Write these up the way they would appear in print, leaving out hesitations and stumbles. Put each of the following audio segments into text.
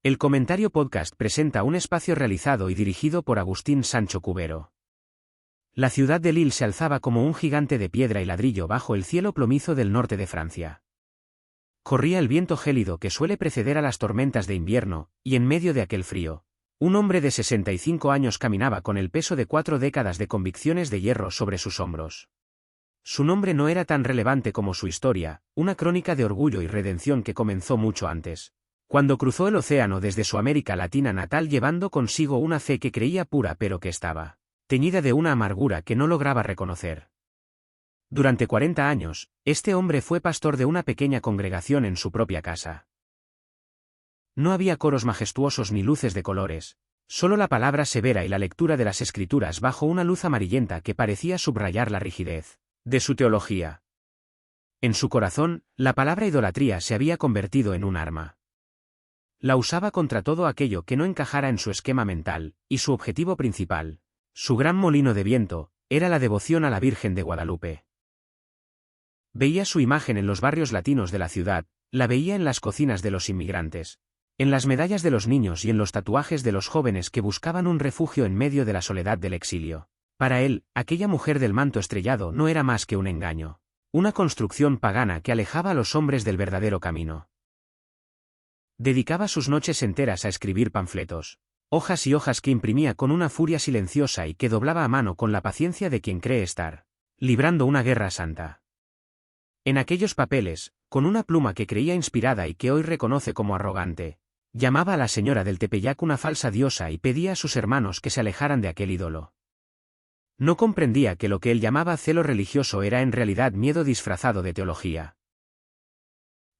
El Comentario Podcast presenta un espacio realizado y dirigido por Agustín Sancho Cubero. La ciudad de Lille se alzaba como un gigante de piedra y ladrillo bajo el cielo plomizo del norte de Francia. Corría el viento gélido que suele preceder a las tormentas de invierno, y en medio de aquel frío, un hombre de 65 años caminaba con el peso de 4 décadas de convicciones de hierro sobre sus hombros. Su nombre no era tan relevante como su historia, una crónica de orgullo y redención que comenzó mucho antes, cuando cruzó el océano desde su América Latina natal llevando consigo una fe que creía pura pero que estaba teñida de una amargura que no lograba reconocer. Durante 40 años, este hombre fue pastor de una pequeña congregación en su propia casa. No había coros majestuosos ni luces de colores, solo la palabra severa y la lectura de las Escrituras bajo una luz amarillenta que parecía subrayar la rigidez de su teología. En su corazón, la palabra idolatría se había convertido en un arma. La usaba contra todo aquello que no encajara en su esquema mental, y su objetivo principal, su gran molino de viento, era la devoción a la Virgen de Guadalupe. Veía su imagen en los barrios latinos de la ciudad, la veía en las cocinas de los inmigrantes, en las medallas de los niños y en los tatuajes de los jóvenes que buscaban un refugio en medio de la soledad del exilio. Para él, aquella mujer del manto estrellado no era más que un engaño, una construcción pagana que alejaba a los hombres del verdadero camino. Dedicaba sus noches enteras a escribir panfletos, hojas y hojas que imprimía con una furia silenciosa y que doblaba a mano con la paciencia de quien cree estar librando una guerra santa. En aquellos papeles, con una pluma que creía inspirada y que hoy reconoce como arrogante, llamaba a la señora del Tepeyac una falsa diosa y pedía a sus hermanos que se alejaran de aquel ídolo. No comprendía que lo que él llamaba celo religioso era en realidad miedo disfrazado de teología.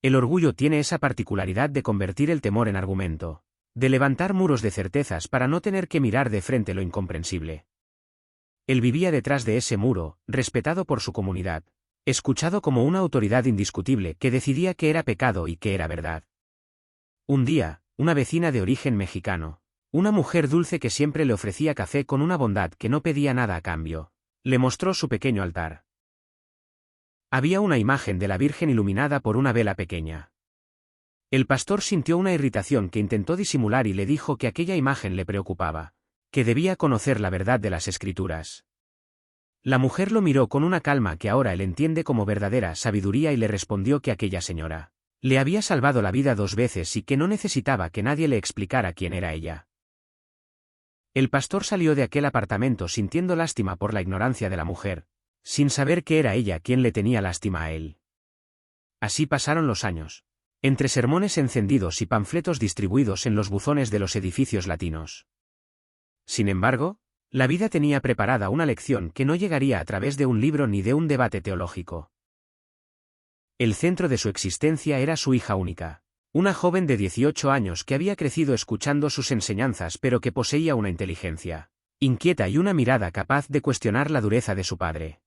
El orgullo tiene esa particularidad de convertir el temor en argumento, de levantar muros de certezas para no tener que mirar de frente lo incomprensible. Él vivía detrás de ese muro, respetado por su comunidad, escuchado como una autoridad indiscutible que decidía qué era pecado y qué era verdad. Un día, una vecina de origen mexicano, una mujer dulce que siempre le ofrecía café con una bondad que no pedía nada a cambio, le mostró su pequeño altar. Había una imagen de la Virgen iluminada por una vela pequeña. El pastor sintió una irritación que intentó disimular y le dijo que aquella imagen le preocupaba, que debía conocer la verdad de las Escrituras. La mujer lo miró con una calma que ahora él entiende como verdadera sabiduría y le respondió que aquella señora le había salvado la vida 2 veces y que no necesitaba que nadie le explicara quién era ella. El pastor salió de aquel apartamento sintiendo lástima por la ignorancia de la mujer, sin saber que era ella quien le tenía lástima a él. Así pasaron los años, entre sermones encendidos y panfletos distribuidos en los buzones de los edificios latinos. Sin embargo, la vida tenía preparada una lección que no llegaría a través de un libro ni de un debate teológico. El centro de su existencia era su hija única, una joven de 18 años que había crecido escuchando sus enseñanzas pero que poseía una inteligencia inquieta y una mirada capaz de cuestionar la dureza de su padre.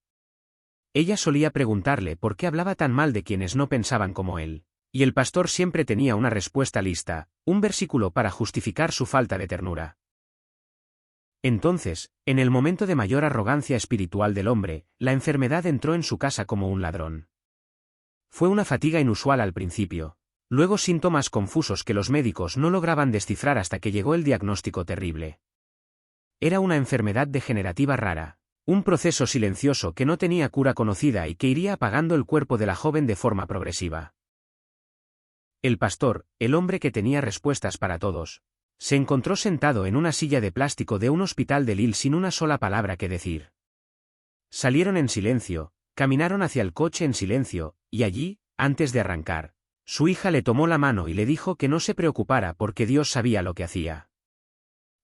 Ella solía preguntarle por qué hablaba tan mal de quienes no pensaban como él, y el pastor siempre tenía una respuesta lista, un versículo para justificar su falta de ternura. Entonces, en el momento de mayor arrogancia espiritual del hombre, la enfermedad entró en su casa como un ladrón. Fue una fatiga inusual al principio, luego síntomas confusos que los médicos no lograban descifrar hasta que llegó el diagnóstico terrible. Era una enfermedad degenerativa rara, un proceso silencioso que no tenía cura conocida y que iría apagando el cuerpo de la joven de forma progresiva. El pastor, el hombre que tenía respuestas para todos, se encontró sentado en una silla de plástico de un hospital de Lille sin una sola palabra que decir. Salieron en silencio, caminaron hacia el coche en silencio, y allí, antes de arrancar, su hija le tomó la mano y le dijo que no se preocupara porque Dios sabía lo que hacía.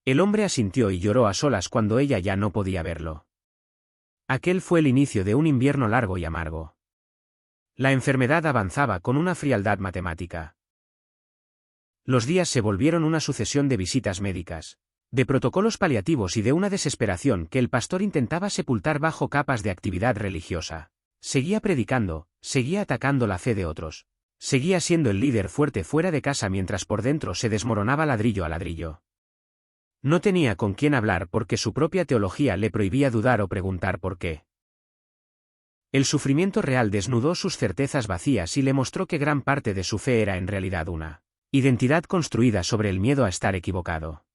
El hombre asintió y lloró a solas cuando ella ya no podía verlo. Aquel fue el inicio de un invierno largo y amargo. La enfermedad avanzaba con una frialdad matemática. Los días se volvieron una sucesión de visitas médicas, de protocolos paliativos y de una desesperación que el pastor intentaba sepultar bajo capas de actividad religiosa. Seguía predicando, seguía atacando la fe de otros, seguía siendo el líder fuerte fuera de casa mientras por dentro se desmoronaba ladrillo a ladrillo. No tenía con quién hablar porque su propia teología le prohibía dudar o preguntar por qué. El sufrimiento real desnudó sus certezas vacías y le mostró que gran parte de su fe era en realidad una Identidad construida sobre el miedo a estar equivocado.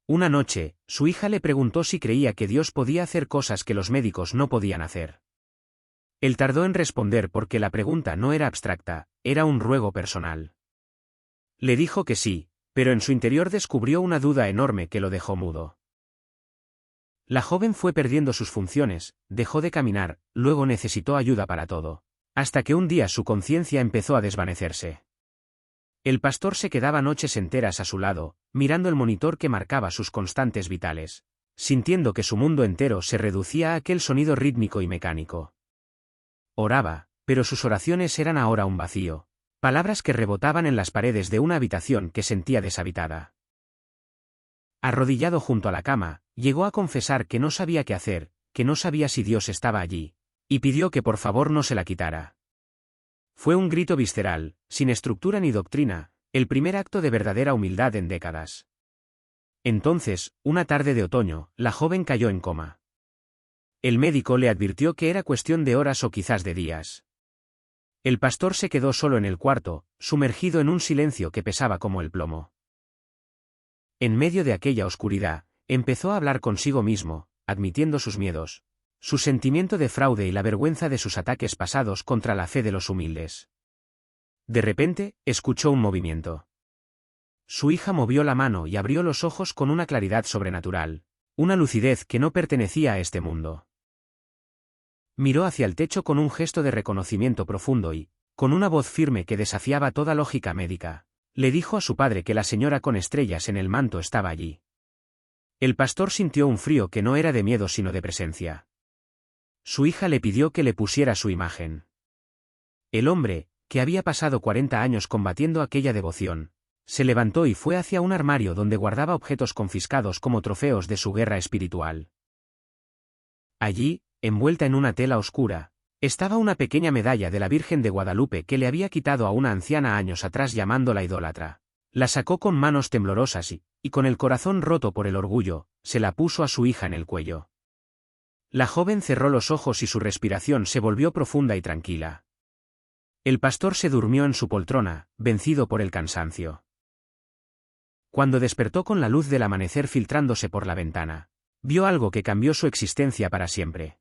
Una noche, su hija le preguntó si creía que Dios podía hacer cosas que los médicos no podían hacer. Él tardó en responder porque la pregunta no era abstracta, era un ruego personal. Le dijo que sí, pero en su interior descubrió una duda enorme que lo dejó mudo. La joven fue perdiendo sus funciones, dejó de caminar, luego necesitó ayuda para todo, hasta que un día su conciencia empezó a desvanecerse. El pastor se quedaba noches enteras a su lado, mirando el monitor que marcaba sus constantes vitales, sintiendo que su mundo entero se reducía a aquel sonido rítmico y mecánico. Oraba, pero sus oraciones eran ahora un vacío, palabras que rebotaban en las paredes de una habitación que sentía deshabitada. Arrodillado junto a la cama, llegó a confesar que no sabía qué hacer, que no sabía si Dios estaba allí, y pidió que por favor no se la quitara. Fue un grito visceral, sin estructura ni doctrina, el primer acto de verdadera humildad en décadas. Entonces, una tarde de otoño, la joven cayó en coma. El médico le advirtió que era cuestión de horas o quizás de días. El pastor se quedó solo en el cuarto, sumergido en un silencio que pesaba como el plomo. En medio de aquella oscuridad, empezó a hablar consigo mismo, admitiendo sus miedos, su sentimiento de fraude y la vergüenza de sus ataques pasados contra la fe de los humildes. De repente, escuchó un movimiento. Su hija movió la mano y abrió los ojos con una claridad sobrenatural, una lucidez que no pertenecía a este mundo. Miró hacia el techo con un gesto de reconocimiento profundo y, con una voz firme que desafiaba toda lógica médica, le dijo a su padre que la señora con estrellas en el manto estaba allí. El pastor sintió un frío que no era de miedo sino de presencia. Su hija le pidió que le pusiera su imagen. El hombre, que había pasado 40 años combatiendo aquella devoción, se levantó y fue hacia un armario donde guardaba objetos confiscados como trofeos de su guerra espiritual. Allí, envuelta en una tela oscura, estaba una pequeña medalla de la Virgen de Guadalupe que le había quitado a una anciana años atrás llamándola idólatra. La sacó con manos temblorosas y con el corazón roto por el orgullo, se la puso a su hija en el cuello. La joven cerró los ojos y su respiración se volvió profunda y tranquila. El pastor se durmió en su poltrona, vencido por el cansancio. Cuando despertó con la luz del amanecer filtrándose por la ventana, vio algo que cambió su existencia para siempre.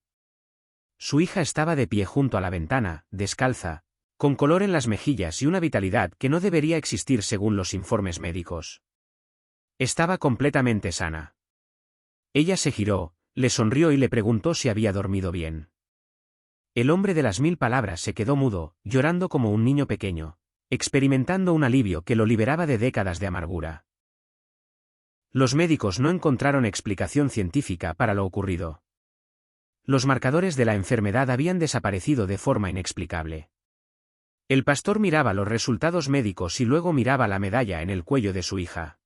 Su hija estaba de pie junto a la ventana, descalza, con color en las mejillas y una vitalidad que no debería existir según los informes médicos. Estaba completamente sana. Ella se giró, le sonrió y le preguntó si había dormido bien. El hombre de las 1000 palabras se quedó mudo, llorando como un niño pequeño, experimentando un alivio que lo liberaba de décadas de amargura. Los médicos no encontraron explicación científica para lo ocurrido. Los marcadores de la enfermedad habían desaparecido de forma inexplicable. El pastor miraba los resultados médicos y luego miraba la medalla en el cuello de su hija.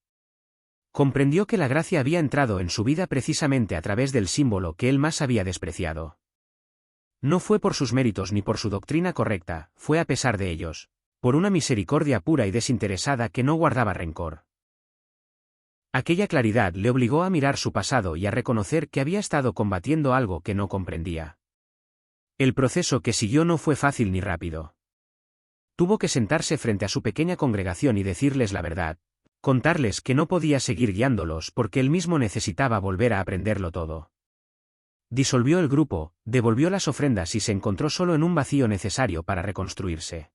Comprendió que la gracia había entrado en su vida precisamente a través del símbolo que él más había despreciado. No fue por sus méritos ni por su doctrina correcta, fue a pesar de ellos, por una misericordia pura y desinteresada que no guardaba rencor. Aquella claridad le obligó a mirar su pasado y a reconocer que había estado combatiendo algo que no comprendía. El proceso que siguió no fue fácil ni rápido. Tuvo que sentarse frente a su pequeña congregación y decirles la verdad, contarles que no podía seguir guiándolos porque él mismo necesitaba volver a aprenderlo todo. Disolvió el grupo, devolvió las ofrendas y se encontró solo en un vacío necesario para reconstruirse.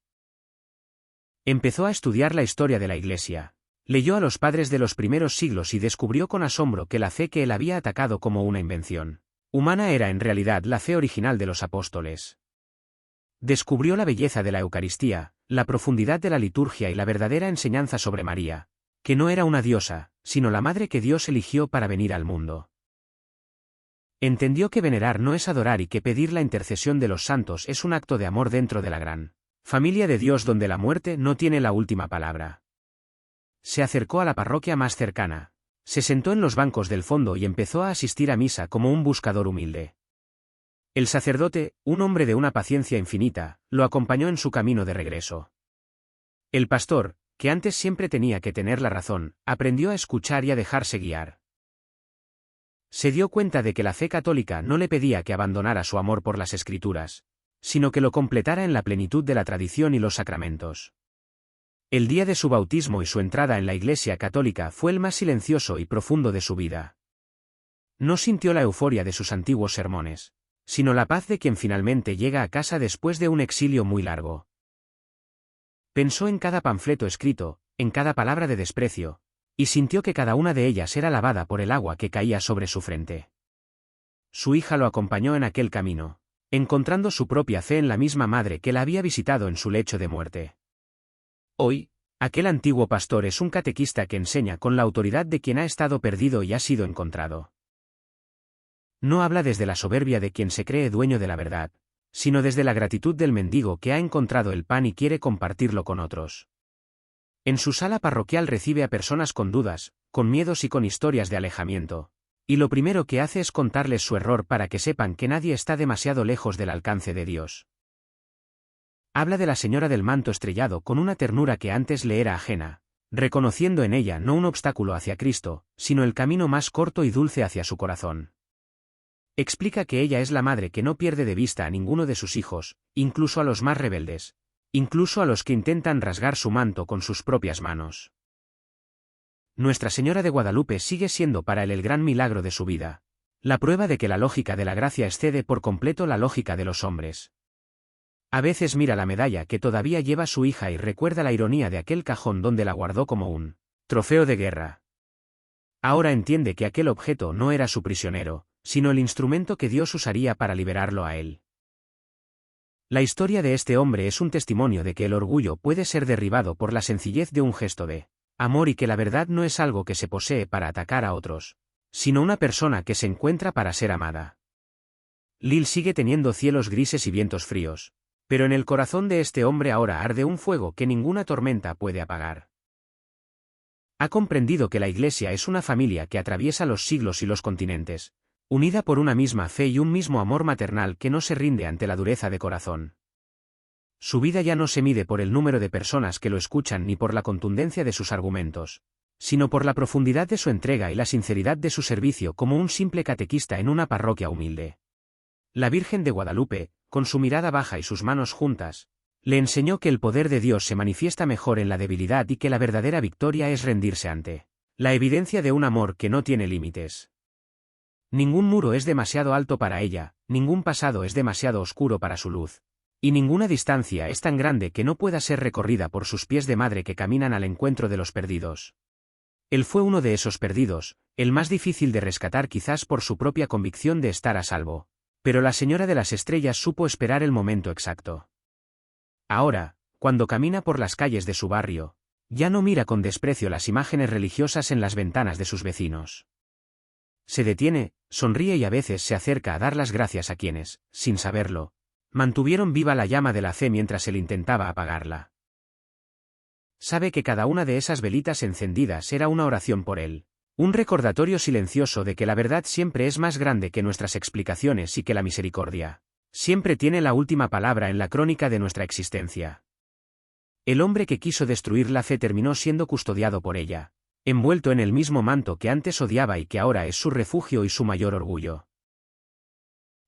Empezó a estudiar la historia de la Iglesia. Leyó a los padres de los primeros siglos y descubrió con asombro que la fe que él había atacado como una invención humana era en realidad la fe original de los apóstoles. Descubrió la belleza de la Eucaristía, la profundidad de la liturgia y la verdadera enseñanza sobre María, que no era una diosa, sino la madre que Dios eligió para venir al mundo. Entendió que venerar no es adorar y que pedir la intercesión de los santos es un acto de amor dentro de la gran familia de Dios donde la muerte no tiene la última palabra. Se acercó a la parroquia más cercana, se sentó en los bancos del fondo y empezó a asistir a misa como un buscador humilde. El sacerdote, un hombre de una paciencia infinita, lo acompañó en su camino de regreso. El pastor, que antes siempre tenía que tener la razón, aprendió a escuchar y a dejarse guiar. Se dio cuenta de que la fe católica no le pedía que abandonara su amor por las Escrituras, sino que lo completara en la plenitud de la tradición y los sacramentos. El día de su bautismo y su entrada en la Iglesia católica fue el más silencioso y profundo de su vida. No sintió la euforia de sus antiguos sermones, sino la paz de quien finalmente llega a casa después de un exilio muy largo. Pensó en cada panfleto escrito, en cada palabra de desprecio, y sintió que cada una de ellas era lavada por el agua que caía sobre su frente. Su hija lo acompañó en aquel camino, encontrando su propia fe en la misma madre que la había visitado en su lecho de muerte. Hoy, aquel antiguo pastor es un catequista que enseña con la autoridad de quien ha estado perdido y ha sido encontrado. No habla desde la soberbia de quien se cree dueño de la verdad, sino desde la gratitud del mendigo que ha encontrado el pan y quiere compartirlo con otros. En su sala parroquial recibe a personas con dudas, con miedos y con historias de alejamiento, y lo primero que hace es contarles su error para que sepan que nadie está demasiado lejos del alcance de Dios. Habla de la señora del manto estrellado con una ternura que antes le era ajena, reconociendo en ella no un obstáculo hacia Cristo, sino el camino más corto y dulce hacia su corazón. Explica que ella es la madre que no pierde de vista a ninguno de sus hijos, incluso a los más rebeldes, incluso a los que intentan rasgar su manto con sus propias manos. Nuestra Señora de Guadalupe sigue siendo para él el gran milagro de su vida, la prueba de que la lógica de la gracia excede por completo la lógica de los hombres. A veces mira la medalla que todavía lleva su hija y recuerda la ironía de aquel cajón donde la guardó como un trofeo de guerra. Ahora entiende que aquel objeto no era su prisionero, sino el instrumento que Dios usaría para liberarlo a él. La historia de este hombre es un testimonio de que el orgullo puede ser derribado por la sencillez de un gesto de amor y que la verdad no es algo que se posee para atacar a otros, sino una persona que se encuentra para ser amada. Lille sigue teniendo cielos grises y vientos fríos, pero en el corazón de este hombre ahora arde un fuego que ninguna tormenta puede apagar. Ha comprendido que la Iglesia es una familia que atraviesa los siglos y los continentes, unida por una misma fe y un mismo amor maternal que no se rinde ante la dureza de corazón. Su vida ya no se mide por el número de personas que lo escuchan ni por la contundencia de sus argumentos, sino por la profundidad de su entrega y la sinceridad de su servicio como un simple catequista en una parroquia humilde. La Virgen de Guadalupe, con su mirada baja y sus manos juntas, le enseñó que el poder de Dios se manifiesta mejor en la debilidad y que la verdadera victoria es rendirse ante la evidencia de un amor que no tiene límites. Ningún muro es demasiado alto para ella, ningún pasado es demasiado oscuro para su luz, y ninguna distancia es tan grande que no pueda ser recorrida por sus pies de madre que caminan al encuentro de los perdidos. Él fue uno de esos perdidos, el más difícil de rescatar quizás por su propia convicción de estar a salvo, pero la Señora de las Estrellas supo esperar el momento exacto. Ahora, cuando camina por las calles de su barrio, ya no mira con desprecio las imágenes religiosas en las ventanas de sus vecinos. Se detiene, sonríe y a veces se acerca a dar las gracias a quienes, sin saberlo, mantuvieron viva la llama de la fe mientras él intentaba apagarla. Sabe que cada una de esas velitas encendidas era una oración por él, un recordatorio silencioso de que la verdad siempre es más grande que nuestras explicaciones y que la misericordia siempre tiene la última palabra en la crónica de nuestra existencia. El hombre que quiso destruir la fe terminó siendo custodiado por ella, envuelto en el mismo manto que antes odiaba y que ahora es su refugio y su mayor orgullo.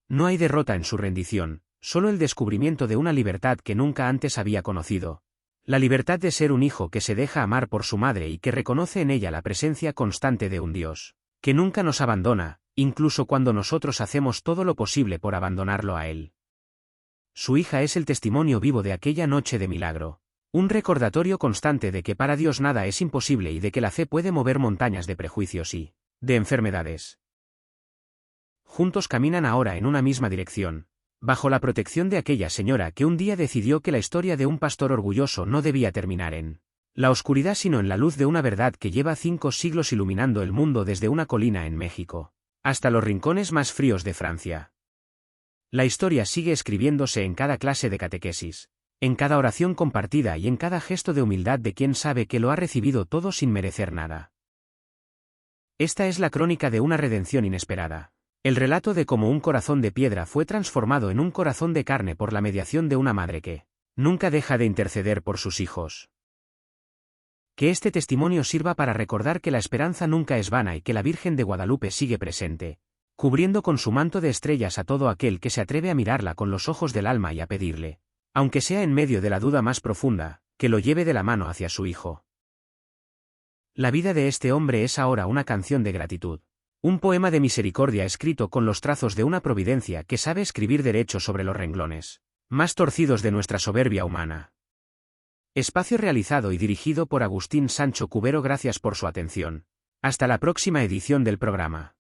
No hay derrota en su rendición, solo el descubrimiento de una libertad que nunca antes había conocido, la libertad de ser un hijo que se deja amar por su madre y que reconoce en ella la presencia constante de un Dios, que nunca nos abandona, incluso cuando nosotros hacemos todo lo posible por abandonarlo a él. Su hija es el testimonio vivo de aquella noche de milagro, un recordatorio constante de que para Dios nada es imposible y de que la fe puede mover montañas de prejuicios y de enfermedades. Juntos caminan ahora en una misma dirección, bajo la protección de aquella señora que un día decidió que la historia de un pastor orgulloso no debía terminar en la oscuridad sino en la luz de una verdad que lleva 5 siglos iluminando el mundo desde una colina en México hasta los rincones más fríos de Francia. La historia sigue escribiéndose en cada clase de catequesis, en cada oración compartida y en cada gesto de humildad de quien sabe que lo ha recibido todo sin merecer nada. Esta es la crónica de una redención inesperada. El relato de cómo un corazón de piedra fue transformado en un corazón de carne por la mediación de una madre que nunca deja de interceder por sus hijos. Que este testimonio sirva para recordar que la esperanza nunca es vana y que la Virgen de Guadalupe sigue presente, cubriendo con su manto de estrellas a todo aquel que se atreve a mirarla con los ojos del alma y a pedirle, aunque sea en medio de la duda más profunda, que lo lleve de la mano hacia su hijo. La vida de este hombre es ahora una canción de gratitud. Un poema de misericordia escrito con los trazos de una providencia que sabe escribir derecho sobre los renglones más torcidos de nuestra soberbia humana. Espacio realizado y dirigido por Agustín Sancho Cubero. Gracias por su atención. Hasta la próxima edición del programa.